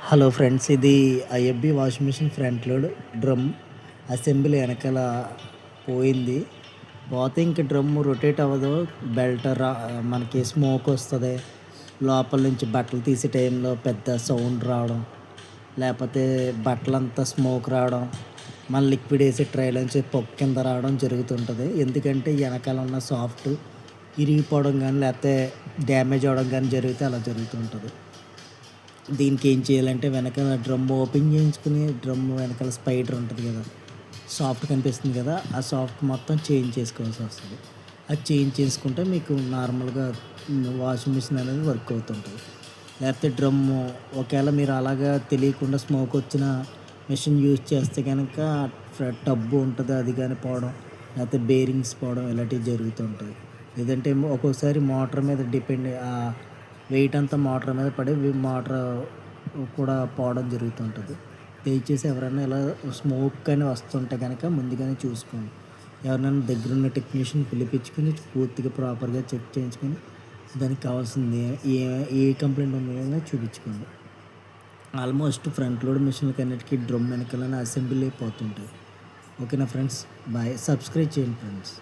Hello friends, ఇది IFB washing machine front load drum assembly వెనకాల పోయింది. పోతే ఇంక డ్రమ్ రొటేట్ అవ్వదు. బెల్ట్ మనకి స్మోక్ వస్తుంది. లోపల నుంచి బట్టలు తీసే టైంలో పెద్ద సౌండ్ రావడం, లేకపోతే బట్టలంతా స్మోక్ రావడం, మన లిక్విడ్ వేసే ట్రైలోంచి పొక్క కింద రావడం జరుగుతుంటుంది. ఎందుకంటే వెనకాల ఉన్న సాఫ్ట్ ఇరిగిపోవడం కానీ లేకపోతే డ్యామేజ్ అవ్వడం కానీ జరిగితే అలా జరుగుతుంటుంది. దీనికి ఏం చేయాలంటే వెనకాల డ్రమ్ ఓపెన్ చేయించుకుని డ్రమ్ వెనకాల స్పైడర్ ఉంటుంది కదా, సాఫ్ట్ కనిపిస్తుంది కదా, ఆ సాఫ్ట్ మొత్తం చేంజ్ చేసుకోవాల్సి వస్తుంది. అది చేంజ్ చేసుకుంటే మీకు నార్మల్గా వాషింగ్ మిషన్ అనేది వర్క్ అవుతుంటుంది. లేకపోతే డ్రమ్ము ఒకవేళ మీరు అలాగా తెలియకుండా స్మోక్ వచ్చిన మిషన్ యూజ్ చేస్తే కనుక టబ్బు ఉంటుంది, అది కానీ పోవడం, లేకపోతే బేరింగ్స్ పోవడం ఇలాంటివి జరుగుతుంటాయి. లేదంటే ఒక్కోసారి మోటార్ మీద డిపెండ్ వెయిట్ అంతా మోటార్ మీద పడి మోటార్ కూడా పోవడం జరుగుతుంటుంది. దయచేసి ఎవరైనా ఇలా స్మోక్ కానీ వస్తుంటే కనుక ముందుగానే చూసుకోండి. ఎవరినైనా దగ్గరున్న టెక్నీషియన్ పిలిపించుకొని పూర్తిగా ప్రాపర్గా చెక్ చేయించుకొని దానికి కావాల్సింది ఏ కంప్లైంట్ ఉందో చూపించుకోండి. ఆల్మోస్ట్ ఫ్రంట్ లోడ్ మిషన్లకి అన్నిటికీ డ్రమ్ వెనకాలని అసెంబ్లీ అయిపోతుంటాయి. ఓకేనా ఫ్రెండ్స్, బాయ్. సబ్స్క్రైబ్ చేయండి ఫ్రెండ్స్.